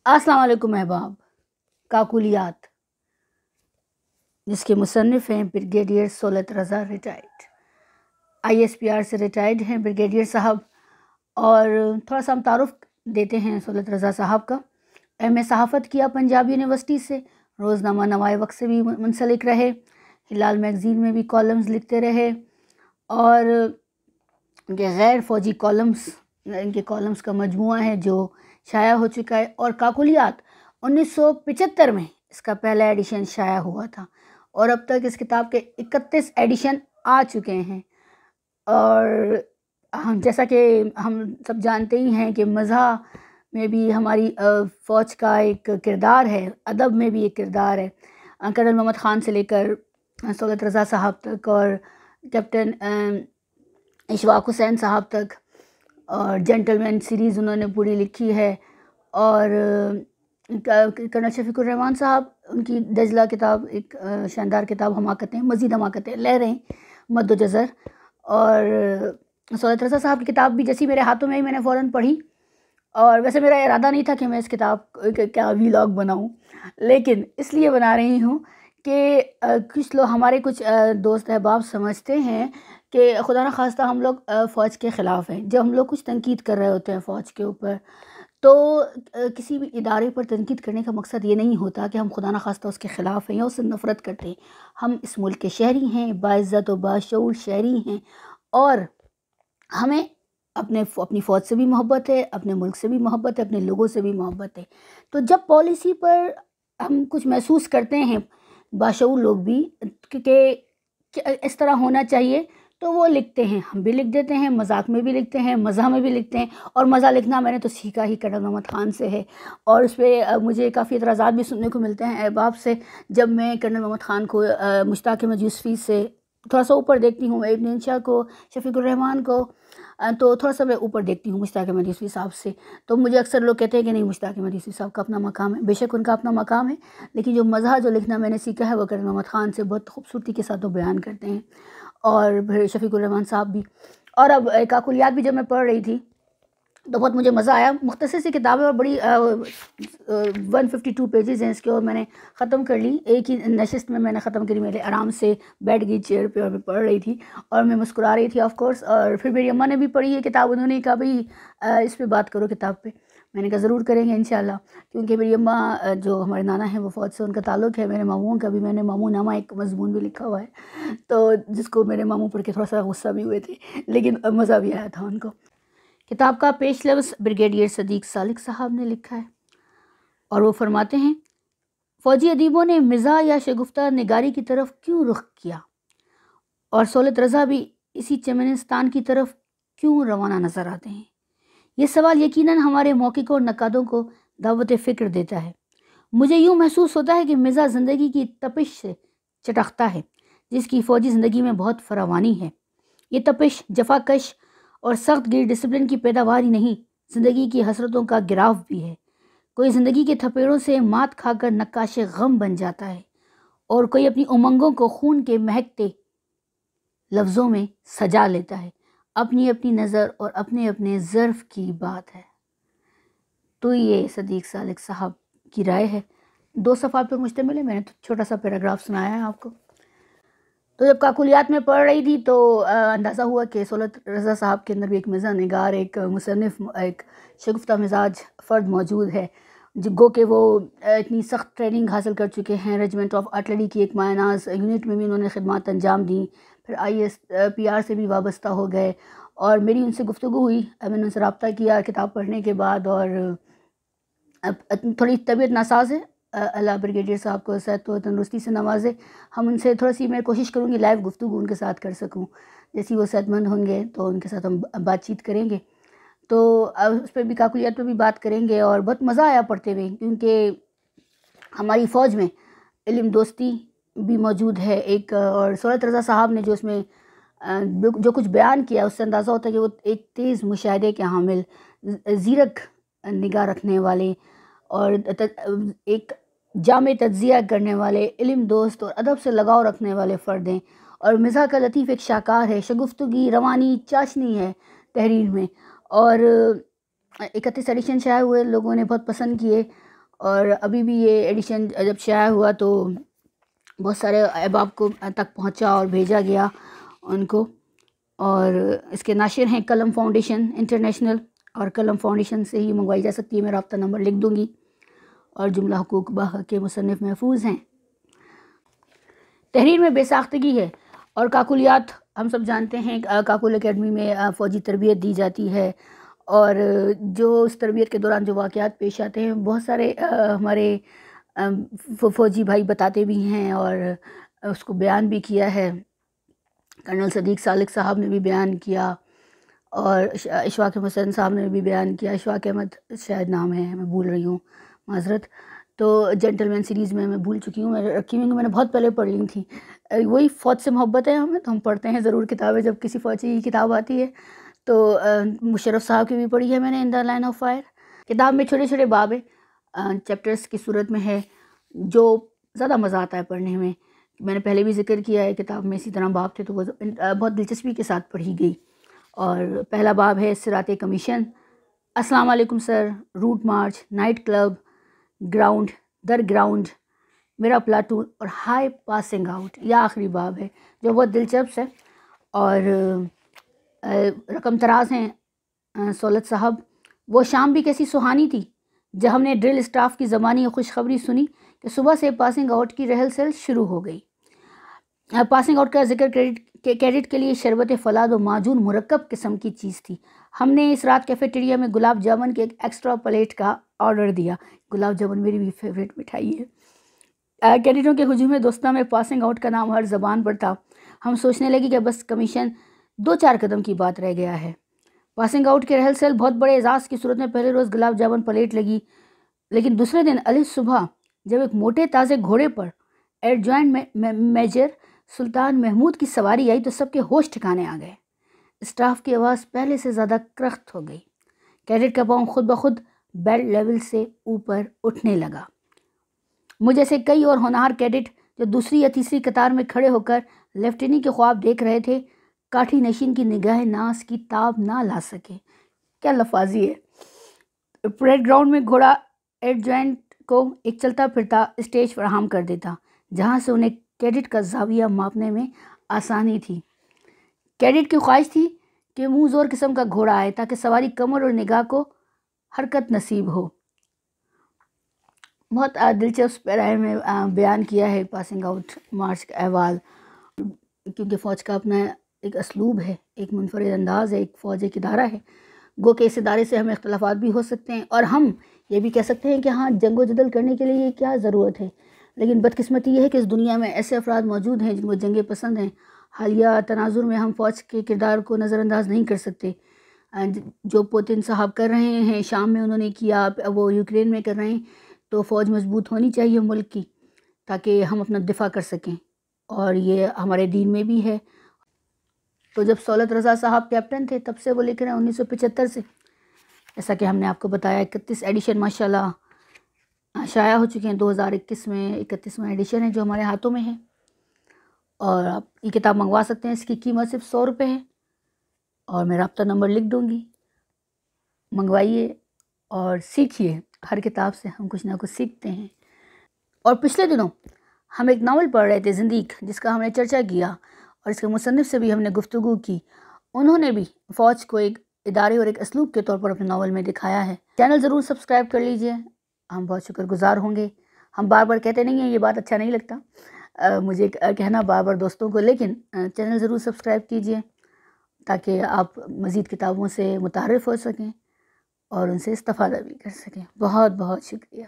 अस्सलाम वालेकुम अहबाब। काकुलियात, जिसके मुसन्निफ़ हैं ब्रिगेडियर सोलत रज़ा रिटायर्ड, ISPR से रिटायर्ड हैं ब्रिगेडियर साहब। और थोड़ा सा हम तारुफ देते हैं सोलत रज़ा साहब का। MA सहाफ़त किया पंजाब यूनिवर्सिटी से, रोज़नामा नवाए वक्त से भी मुंसलिक रहे, हिलाल मैगज़ीन में भी कॉलम्स लिखते रहे और इनके गैर फ़ौजी कॉलम्स, इनके कॉलम्स का मजमुआ है जो शाया हो चुका है। और काकुलियात 1975 में इसका पहला एडिशन शाया हुआ था और अब तक इस किताब के 31 एडिशन आ चुके हैं। और हम जैसा कि हम सब जानते ही हैं कि मज़ा में भी हमारी फ़ौज का एक किरदार है, अदब में भी एक किरदार है। कर्नल मोहम्मद ख़ान से लेकर सोलत रज़ा साहब तक और कैप्टन इशवाक हुसैन साहब तक, और जेंटलमैन सीरीज़ उन्होंने पूरी लिखी है। और कर्नल शफीकुर रहमान साहब, उनकी दजला किताब एक शानदार किताब, हमाकतें मज़ीद हमाकतें, लहरें मद्दो जज़र। और सोलत रज़ा साहब की किताब भी जैसी मेरे हाथों में आई मैंने फ़ौरन पढ़ी। और वैसे मेरा इरादा नहीं था कि मैं इस किताब का व्लॉग बनाऊं, लेकिन इसलिए बना रही हूँ कि कुछ लोग, हमारे कुछ दोस्त अहबाब समझते हैं कि खुदा न खास्ता हम लोग फ़ौज के ख़िलाफ़ हैं। जब हम लोग कुछ तनकीद कर रहे होते हैं फ़ौज के ऊपर, तो किसी भी इदारे पर तनकीद करने का मकसद ये नहीं होता कि हम खुदा न खास्ता उसके ख़िलाफ़ हैं या उससे नफ़रत करते हैं। हम इस मुल्क के शहरी हैं, बाइज़्ज़त व बाशऊर शहरी हैं, और हमें अपनी फ़ौज से भी मोहब्बत है, अपने मुल्क से भी मोहब्बत है, अपने लोगों से भी मोहब्बत है। तो जब पॉलिसी पर हम कुछ महसूस करते हैं, बाशऊर लोग भी, कि इस तरह होना चाहिए, तो वो लिखते हैं, हम भी लिख देते हैं, मजाक में भी लिखते हैं, मज़ा में भी लिखते हैं। और मज़ा लिखना मैंने तो सीखा ही कर्नल मोहम्मद ख़ान से है। और उस पर मुझे काफ़ी एतराज़ात भी सुनने को मिलते हैं अहबाब से, जब मैं कर्नल मोहम्मद ख़ान को मुश्ताक़ अहमद यूसुफ़ी से थोड़ा सा ऊपर देखती हूँ, इब्न इंशा को, शफीकुर रहमान को, तो थोड़ा सा मैं ऊपर देखती हूँ मुश्ताक़ अहमद यूसुफ़ी साहब से। तो मुझे अक्सर लोग कहते हैं कि नहीं, मुश्ताक़ अहमद यूसुफ़ी साहब का अपना मकाम है। बेशक उनका अपना मकाम है, लेकिन जो मज़ा जो लिखना मैंने सीखा है वो कर्नल मोहम्मद ख़ान से बहुत खूबसूरती के साथ वो बयान करते हैं। और फिर शफीकुर रहमान साहब भी। और अब काकुलियात भी जब मैं पढ़ रही थी तो बहुत मुझे मज़ा आया। मुख्तसर सी किताब है और बड़ी 152 पेजेस हैं इसके, और मैंने ख़त्म कर ली एक ही नशिस्त में, मैंने ख़त्म करी। मेरे आराम से बैठ गई चेयर पे और मैं पढ़ रही थी और मैं मुस्कुरा रही थी ऑफ कोर्स। और फिर मेरी अम्मा ने भी पढ़ी है किताब, उन्होंने कहा भाई इस पे बात करो किताब पे। मैंने कहा ज़रूर करेंगे इंशाल्लाह, क्योंकि मेरी अम्मा जो हमारे नाना हैं वो फ़ौज से उनका ताल्लुक़ है। मेरे मामूओं का भी, मैंने मामू नामा एक मज़मून भी लिखा हुआ है, तो जिसको मेरे मामू पढ़ के थोड़ा सा गुस्सा भी हुए थे, लेकिन मज़ा भी आया था उनको। किताब का पेश लफ्ज़ ब्रिगेडियर सदीक़ सालिक साहब ने लिखा है और वो फरमाते हैं, फ़ौजी अदीबों ने मिज़ाह या शगुफ्ता निगारी की तरफ क्यों रुख किया, और सोलत रज़ा भी इसी चमनिस्तान की तरफ क्यों रवाना नज़र आते हैं। ये सवाल यकीनन हमारे मौक़िफ़ और नक़ादों को दावत फ़िक्र देता है। मुझे यूँ महसूस होता है कि मिज़ाह ज़िंदगी की तपिश से चटकता है, जिसकी फ़ौजी ज़िंदगी में बहुत फरावानी है। ये तपिश जफाकश और सख्त गिर डिसिप्लिन की पैदावार ही नहीं, ज़िंदगी की हसरतों का गिराव भी है। कोई ज़िंदगी के थपेड़ों से मात खाकर नक्काशे गम बन जाता है, और कोई अपनी उमंगों को खून के महकते लफ्ज़ों में सजा लेता है। अपनी अपनी नज़र और अपने अपने ज़र्फ़ की बात है। तो ये सदीक़ सालिक साहब की राय है, 2 सफ़हात पर मुश्तमिल है। मैंने तो छोटा सा पैराग्राफ सुनाया है आपको। तो जब काकुलियात में पढ़ रही थी तो अंदाज़ा हुआ कि सोलत रज़ा साहब के अंदर भी एक मिज़ाह निगार, एक मुसन्निफ़, एक शगुफ्ता मिजाज फ़र्द मौजूद है, गो के वो इतनी सख्त ट्रेनिंग हासिल कर चुके हैं। रेजिमेंट ऑफ आर्टिलरी की एक मायनाज़ यूनिट में भी उन्होंने खिदमत अंजाम दी, फिर ISPR से भी वाबस्ता हो गए। और मेरी उनसे गुफ्तगू हुई, मैंने उनसे रब्ता किया किताब पढ़ने के बाद, और अब थोड़ी तबीयत नासाज है, अल्लाह ब्रिगेडियर साहब को सेहत व तंदुरुस्ती से नवाजे। हम उनसे थोड़ी सी, मैं कोशिश करूँगी लाइव गुफ्तगू उनके साथ कर सकूँ, जैसे वो सेहतमंद होंगे तो उनके साथ हम बातचीत करेंगे। तो उस पर भी, काकुलियत पर भी बात करेंगे। और बहुत मज़ा आया पढ़ते हुए, क्योंकि हमारी फ़ौज में इल्म दोस्ती भी मौजूद है एक। और सोलत रज़ा साहब ने जो उसमें जो कुछ बयान किया, उससे अंदाज़ा होता है कि वो एक तेज़ मुशाहिदे के हामिल, ज़ीरक निगाह रखने वाले, और एक जामे तज्ज़िया करने वाले, इल्म दोस्त और अदब से लगाव रखने वाले फ़र्द हैं। और मिज़ाह का लतीफ़ एक शाकार है, शगुफ्तगी रवानी चाशनी है तहरीर में। और 31 एडिशन शाये हुए, लोगों ने बहुत पसंद किए। اور ابھی بھی یہ ایڈیشن جب شائع ہوا تو بہت سارے احباب کو تک پہنچا اور بھیجا گیا ان کو. اور اس کے ناشر ہیں قلم فاؤنڈیشن انٹرنیشنل، اور قلم فاؤنڈیشن سے ہی منگوائی جا سکتی ہے. میں رابطہ نمبر لکھ دوں گی. اور جملہ حقوق بحق کے مصنف محفوظ ہیں. تحریر میں بے ساختگی ہے اور کاکلیات ہم سب جانتے ہیں. کاکل اکیڈمی میں فوجی تربیت دی جاتی ہے، اور جو اس تربیت کے دوران جو واقعات پیش آتے ہیں بہت سارے ہمارے فوجی بھائی بتاتے بھی ہیں اور اس کو بیان بھی کیا ہے. کرنل صدیق سالک صاحب نے بھی بیان کیا، اور اشفاق حسین صاحب نے بھی بیان کیا. اشفاق احمد شاید نام ہے، میں بھول رہی ہوں، معذرت. تو جینٹل مین سیریز میں بھول چکی ہوں، میں رکھی ہوئی ہوں، میں نے بہت پہلے پڑھ لی تھی. وہی فوج سے محبت ہے ہمیں، تو ہم پڑھتے ہیں ضرور کتابیں جب کسی فوجی کی کتاب آتی ہے. تو مشرف صاحب کی بھی پڑھی ہے میں نے، ان دا لائن آف فائر. کتاب میں چھوٹے چھوٹے باب چیپٹرز کی صورت میں ہے، جو زیادہ مزہ آتا ہے پڑھنے میں. میں نے پہلے بھی ذکر کیا ہے، کتاب میں اسی طرح باب تھے تو وہ بہت دلچسپی کے ساتھ پڑھی گئی. اور پہلا باب ہے صراط کمیشن. السلام علیکم sir, route march, night club, ground در گراؤنڈ، میرا پلاٹون اور ہائی پاسنگ آؤٹ. یہ آخری باب ہے جو بہت دلچسپ ہے. اور رقم تراز ہیں سولت صاحب. وہ شام بھی کیسی سہانی تھی جب ہم نے ڈرل اسٹاف کی زبانی خوشخبری سنی کہ صبح سے پاسنگ آؤٹ کی رہل سہل شروع ہو گئی. پاسنگ آؤٹ کا ذکر کیڈٹ کے لیے شربت فلاد و معجون مرکب قسم کی چیز تھی. ہم نے اس رات کیفیٹیریا میں گلاب جامن کے ایک ایکسٹرا پلیٹ کا آرڈر دیا. گلاب جامن میری بھی فیوریٹ مٹھائی ہے. کیڈٹوں کے ہجوم دوستہ میں پاسنگ آؤٹ کا نام ہر زبان پر تھا. ہم سوچنے لگے کہ بس کمیشن 2-4 قدم کی بات رہ گیا ہے. پاسنگ آؤٹ کے رہل سہل بہت بڑے اعزاز کی صورت میں پہلے روز گلاب جامن پلیٹ لگی، لیکن دوسرے دن الف صبح جب ایک موٹے تازے گھوڑے پر ایڈجوائنٹ میجر سلطان محمود کی سواری آئی تو سب کے ہوش ٹھکانے آ گئے. اسٹاف کی آواز پہلے سے زیادہ کرخت ہو گئی. کیڈٹ کا پاؤں خود بخود بیلٹ لیول سے اوپر اٹھنے لگا. مجھ سے کئی اور ہونہار کیڈٹ جو دوسری یا تیسری قطار میں کھڑے ہو کر لیفٹیننٹ کے خواب دیکھ رہے تھے، کاٹھی نشین کی نگاہ ناز کی تاب نہ لا سکے. کیا لفاظی ہے. پریڈ گراؤنڈ میں گھوڑا ایڈجوائنٹ کو ایک چلتا پھرتا اسٹیج فراہم کر دیتا جہاں سے انہیں کیڈٹ کا زاویہ ماپنے میں آسانی تھی. کیڈٹ کی خواہش تھی کہ منہ زور قسم کا گھوڑا آئے تاکہ سواری کمر اور نگاہ کو حرکت نصیب ہو. بہت دلچسپ پیرائے میں بیان کیا ہے پاسنگ آؤٹ مارچ کا احوال، کیونکہ فوج کا اپنا ایک اسلوب ہے، ایک منفرد انداز ہے، ایک فوج ایک ادارہ ہے. گو کہ اس ادارے سے ہمیں اختلافات بھی ہو سکتے ہیں، اور ہم یہ بھی کہہ سکتے ہیں کہ ہاں جنگ و جدل کرنے کے لیے کیا ضرورت ہے. لیکن بدقسمتی یہ ہے کہ اس دنیا میں ایسے افراد موجود ہیں جن کو جنگیں پسند ہیں. حالیہ تناظر میں ہم فوج کے کردار کو نظر انداز نہیں کر سکتے. جو پوتن صاحب کر رہے ہیں شام میں انہوں نے کیا، وہ یوکرین میں کر رہے ہیں. تو فوج مضبوط ہونی چاہیے ملک کی تاکہ ہم اپنا دفاع کر سکیں، اور یہ ہمارے دین میں بھی ہے. تو جب سولت رضا صاحب کیپٹن تھے تب سے وہ لکھ رہے ہیں 1975 سے، جیسا کہ ہم نے آپ کو بتایا. 31 ایڈیشن ماشاءاللہ شائع ہو چکے ہیں. 2021 میں 31واں ایڈیشن ہے جو ہمارے ہاتھوں میں ہے، اور آپ یہ کتاب منگوا سکتے ہیں. اس کی قیمت صرف 100 روپے ہے، اور میں رابطہ نمبر لکھ دوں گی. منگوائیے اور سیکھیے. ہر کتاب سے ہم کچھ نہ کچھ سیکھتے ہیں. اور پچھلے دنوں ہم ایک ناول پڑھ رہے تھے زندیق، جس کا ہم نے چرچا کیا، اور اس کے مصنف سے بھی ہم نے گفتگو کی. انہوں نے بھی فوج کو ایک ادارے اور ایک اسلوب کے طور پر اپنے ناول میں دکھایا ہے. چینل ضرور سبسکرائب کر لیجئے، ہم بہت شکر گزار ہوں گے. ہم بار بار کہتے نہیں ہیں، یہ بات اچھا نہیں لگتا مجھے کہنا بار بار دوستوں کو، لیکن چینل ضرور سبسکرائب کیجئے تاکہ آپ مزید کتابوں سے متعارف ہو سکیں اور ان سے استفادہ بھی کر سکیں. بہت بہت شکریہ.